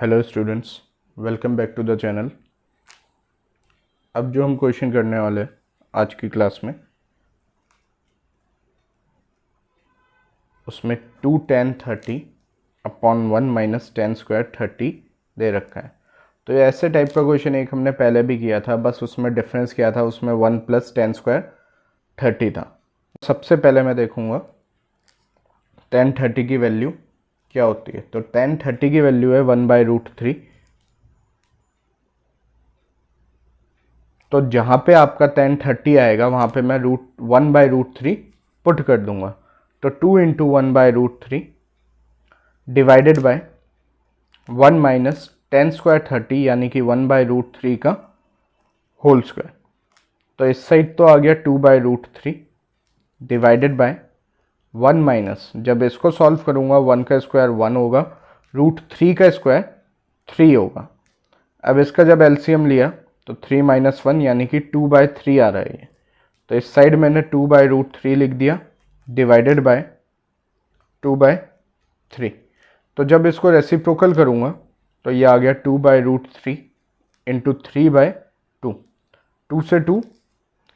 Hello students, welcome back to the channel. अब जो हम क्वेश्चन करने वाले हैं आज की क्लास में, उसमें 2 tan 30 upon 1 minus ten square 30 दे रखा है। तो ये ऐसे टाइप का क्वेश्चन एक हमने पहले भी किया था, बस उसमें डिफरेंस क्या था, उसमें 1 प्लस टेन स्क्वायर 30 था। सबसे पहले मैं देखूंगा tan 30 की वैल्यू क्या होती है। तो tan 30 की वैल्यू है 1/√3। तो जहाँ पे आपका tan 30 आएगा वहाँ पे मैं 1/√3 पुट कर दूंगा। तो 2 into 1/√3 divided by 1 minus ten square 30 यानी कि 1/√3 का होल स्क्वायर। तो इस साइड तो आ गया 2/√3 डिवाइडेड बाय 1 माइनस, जब इसको सॉल्व करूंगा 1 का स्क्वायर 1 होगा, √3 का स्क्वायर 3 होगा। अब इसका जब एलसीएम लिया तो 3 माइनस 1 यानी कि 2/3 आ रहा है। तो इस साइड मैंने 2/√3 लिख दिया डिवाइडेड बाय 2/3। तो जब इसको रेसिप्रोकल करूंगा तो ये आ गया 2/√3 इंटू 3/2। 2 से 2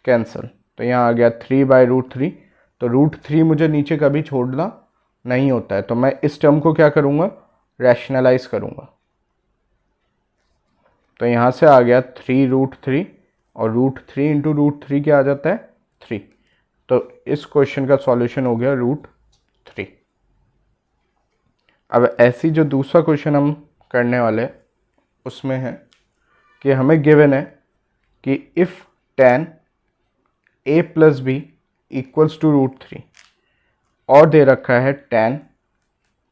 कैंसिल, तो यहाँ आ गया 3/√3। तो √3 मुझे नीचे कभी छोड़ना नहीं होता है, तो मैं इस टर्म को क्या करूँगा, रैशनलाइज करूँगा। तो यहाँ से आ गया 3√3 और √3 इंटू √3 क्या आ जाता है 3। तो इस क्वेश्चन का सॉल्यूशन हो गया √3। अब ऐसी जो दूसरा क्वेश्चन हम करने वाले उसमें है कि हमें गिवन है कि if tan a plus b equals to √3 और दे रखा है tan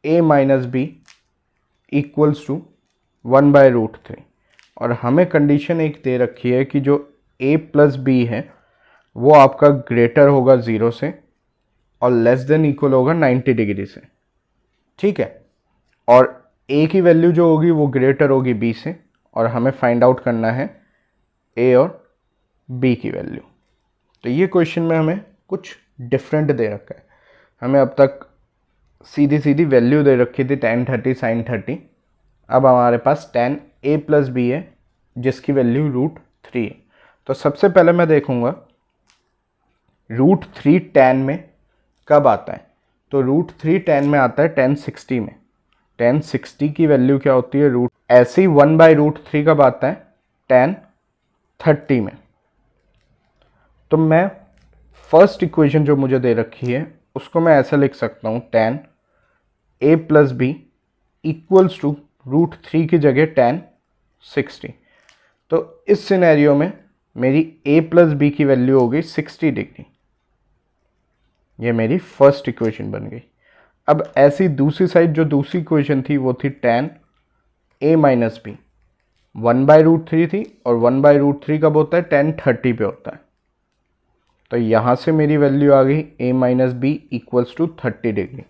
a minus b equals to 1/√3 और हमें कंडीशन एक दे रखी है कि जो a प्लस बी है वो आपका ग्रेटर होगा 0 से और लेस देन इक्वल होगा 90 डिग्री से। ठीक है, और a की वैल्यू जो होगी वो ग्रेटर होगी b से और हमें फाइंड आउट करना है a और b की वैल्यू। तो ये क्वेश्चन में हमें कुछ डिफरेंट दे रखा है। हमें अब तक सीधी सीधी वैल्यू दे रखी थी tan 30 sin 30। अब हमारे पास tan a प्लस बी है जिसकी वैल्यू √3 है। तो सबसे पहले मैं देखूंगा √3 tan में कब आता है। तो √3 tan में आता है tan 60 में। tan 60 की वैल्यू क्या होती है रूट, ऐसे ही 1/√3 कब आता है tan 30 में। तो मैं फर्स्ट इक्वेशन जो मुझे दे रखी है उसको मैं ऐसा लिख सकता हूँ tan a plus b equals to √3 की जगह tan 60। तो इस सिनेरियो में मेरी a प्लस बी की वैल्यू हो गई 60 डिग्री। ये मेरी फर्स्ट इक्वेशन बन गई। अब ऐसी दूसरी साइड जो दूसरी इक्वेशन थी वो थी tan a माइनस बी, 1/√3 थी और 1/√3 कब होता है tan 30 पे होता है। तो यहाँ से मेरी वैल्यू आ गई a minus b equals to 30 degree.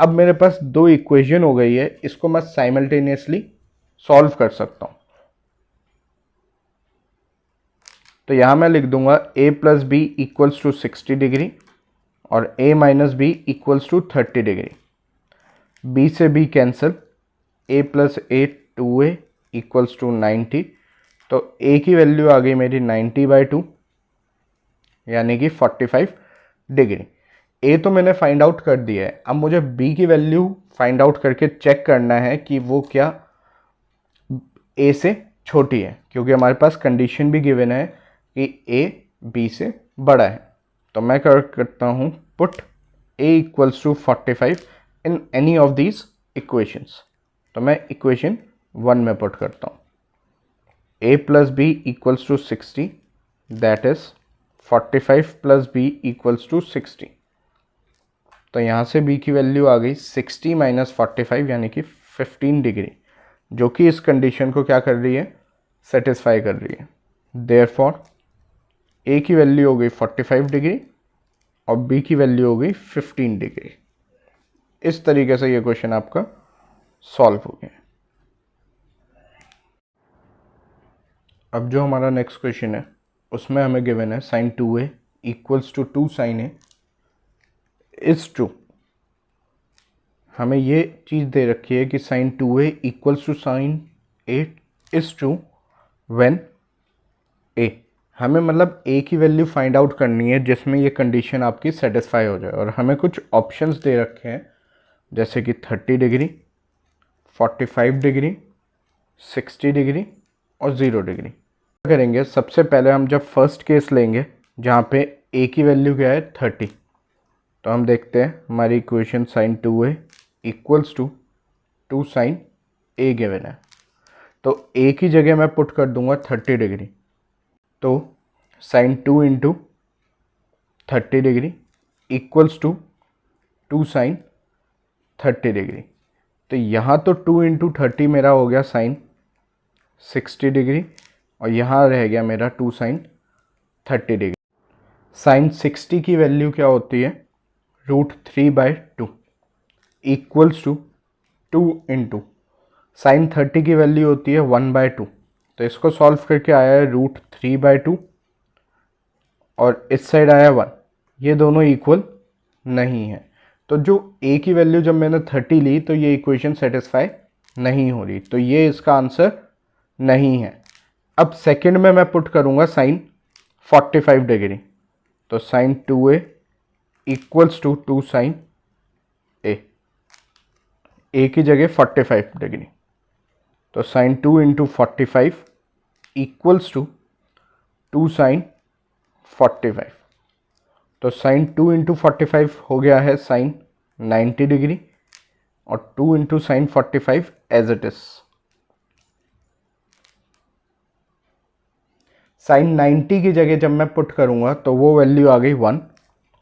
अब मेरे पास दो इक्वेशन हो गई है, इसको मैं साइमल्टेनियसली सॉल्व कर सकता हूँ। तो यहाँ मैं लिख दूंगा a plus b equals to 60 degree और a minus b equals to 30 degree. b से b cancel, a plus a 2a equals to 90। तो a की वैल्यू आ गई मेरी 90/2 यानी कि 45 डिग्री। a तो मैंने फाइंड आउट कर दिया है, अब मुझे b की वैल्यू फाइंड आउट करके चेक करना है कि वो क्या a से छोटी है, क्योंकि हमारे पास कंडीशन भी गिवन है कि a b से बड़ा है। तो मैं करता हूँ put a equals to 45 in any of these equations. तो मैं इक्वेशन 1 में पुट करता हूँ a plus b equals to 60 that is 45 plus b equals to 60। तो यहाँ से b की वैल्यू आ गई 60 माइनस 45 यानी कि 15 डिग्री, जो कि इस कंडीशन को क्या कर रही है, सेटिस्फाई कर रही है। देयरफॉर a की वैल्यू हो गई 45 डिग्री और b की वैल्यू हो गई 15 डिग्री। इस तरीके से ये क्वेश्चन आपका सॉल्व हो गया। अब जो हमारा नेक्स्ट क्वेश्चन है उसमें हमें गिवन है sin 2a equals to 2 sin a is true. हमें ये चीज़ दे रखी है कि sine 2a equals to sine a is true when a, हमें मतलब a की वैल्यू फाइंड आउट करनी है जिसमें ये कंडीशन आपकी सेटिस्फाई हो जाए। और हमें कुछ ऑप्शंस दे रखे हैं जैसे कि 30 डिग्री, 45 डिग्री, 60 डिग्री और 0 डिग्री। क्या करेंगे, सबसे पहले हम जब फर्स्ट केस लेंगे जहाँ पे a की वैल्यू क्या है 30, तो हम देखते हैं हमारी equation sine 2a equals to 2 sine a given है। तो a की जगह मैं पुट कर दूंगा 30 डिग्री, तो sine 2 into 30 degree equals to 2 sine 30 degree. तो यहाँ तो 2 इंटू 30 मेरा हो गया साइन 60 डिग्री और यहाँ रह गया मेरा 2 साइन 30 डिग्री। साइन 60 की वैल्यू क्या होती है, √3/2 इक्वल्स टू 2 इंटू साइन 30 की वैल्यू होती है 1/2। तो इसको सॉल्व करके आया है √3/2 और इस साइड आया 1, ये दोनों इक्वल नहीं है। तो जो a की वैल्यू जब मैंने 30 ली तो ये इक्वेशन सेटिस्फाई नहीं हो रही, तो ये इसका आंसर नहीं है। अब सेकंड में मैं पुट करूंगा साइन 45 डिग्री, तो sine 2a equals to 2 sine a की जगह 45 डिग्री, तो sine 2 into 45 equals to 2 sine 45। तो साइन 2 इंटू 45 हो गया है साइन 90 डिग्री और 2 into sine 45 as it is. Sine 90 की जगह जब मैं पुट करूंगा तो वो वैल्यू आ गई 1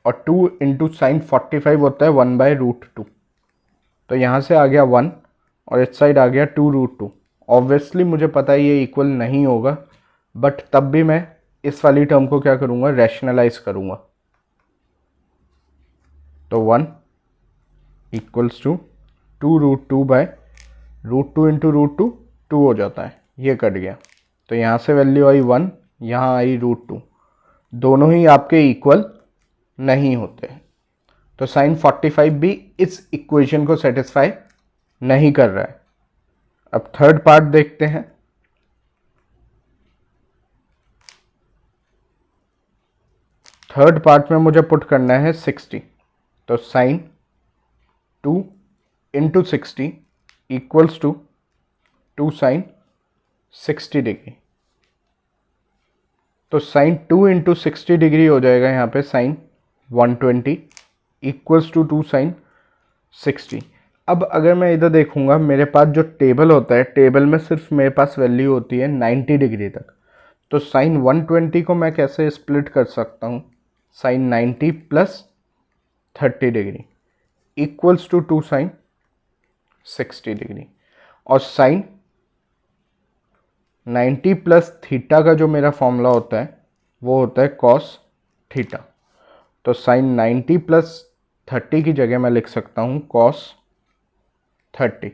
और 2 इंटू साइन 45 होता है 1/√2, तो यहाँ से आ गया 1 और इस साइड आ गया 2√2। ऑब्वियसली मुझे पता है ये इक्वल नहीं होगा, बट तब भी मैं इस वाली टर्म को क्या करूँगा, रैशनलाइज करूँगा। तो 1 इक्वल्स टू 2√2/√2 इंटू √2 2 हो जाता है, ये कट गया। तो यहाँ से वैल्यू आई 1, यहाँ आई √2, दोनों ही आपके इक्वल नहीं होते। तो साइन 45 भी इस इक्वेशन को सेटिस्फाई नहीं कर रहा है। अब थर्ड पार्ट देखते हैं। थर्ड पार्ट में मुझे पुट करना है 60, तो sine 2 into 60 equals to 2 sine 60 degree. तो साइन 2 इंटू 60 डिग्री हो जाएगा यहाँ पे साइन 120 इक्वल्स टू 2 साइन 60। अब अगर मैं इधर देखूंगा, मेरे पास जो टेबल होता है, टेबल में सिर्फ मेरे पास वैल्यू होती है 90 डिग्री तक। तो साइन 120 को मैं कैसे स्प्लिट कर सकता हूँ, sine 90 plus 30 degree equals to 2 sine 60 degree. और साइन 90 प्लस थीटा का जो मेरा फॉर्मूला होता है वो होता है कॉस थीटा। तो साइन 90 प्लस 30 की जगह मैं लिख सकता हूँ कॉस 30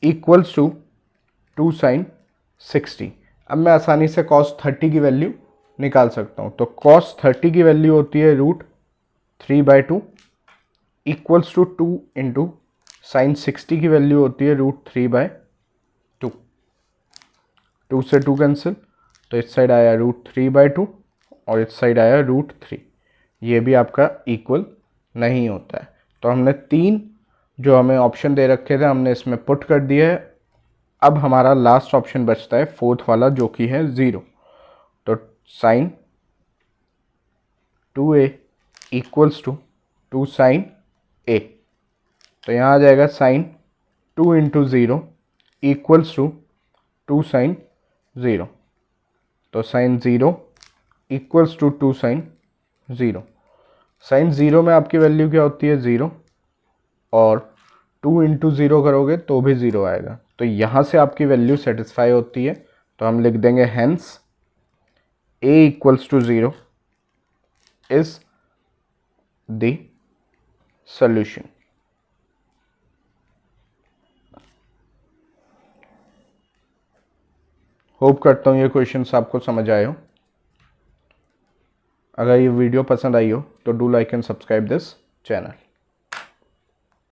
इक्वल्स टू 2 साइन 60। अब मैं आसानी से कॉस 30 की वैल्यू निकाल सकता हूँ। तो कॉस 30 की वैल्यू होती है √3/2 इक्वल्स टू 2 इंटू साइन 60 की वैल्यू होती है √3/2। 2 से 2 कैंसिल, तो इस साइड आया √3/2 और इस साइड आया √3। ये भी आपका इक्वल नहीं होता है। तो हमने 3 जो हमें ऑप्शन दे रखे थे हमने इसमें पुट कर दिया है। अब हमारा लास्ट ऑप्शन बचता है फोर्थ वाला, जो कि है 0। तो sine 2a equals to 2 sine a, तो यहाँ आ जाएगा sine 2 into 0 equals to 2 sine 0। तो sine 0 equals to 2 sine 0। Sine 0 में आपकी वैल्यू क्या होती है 0, और 2 इंटू 0 करोगे तो भी 0 आएगा। तो यहाँ से आपकी वैल्यू सेटिस्फाई होती है। तो हम लिख देंगे hence a equals to 0 is the solution. Hope करता हूँ ये क्वेश्चंस आपको समझ आए हो। अगर ये वीडियो पसंद आई हो तो do like and subscribe this channel.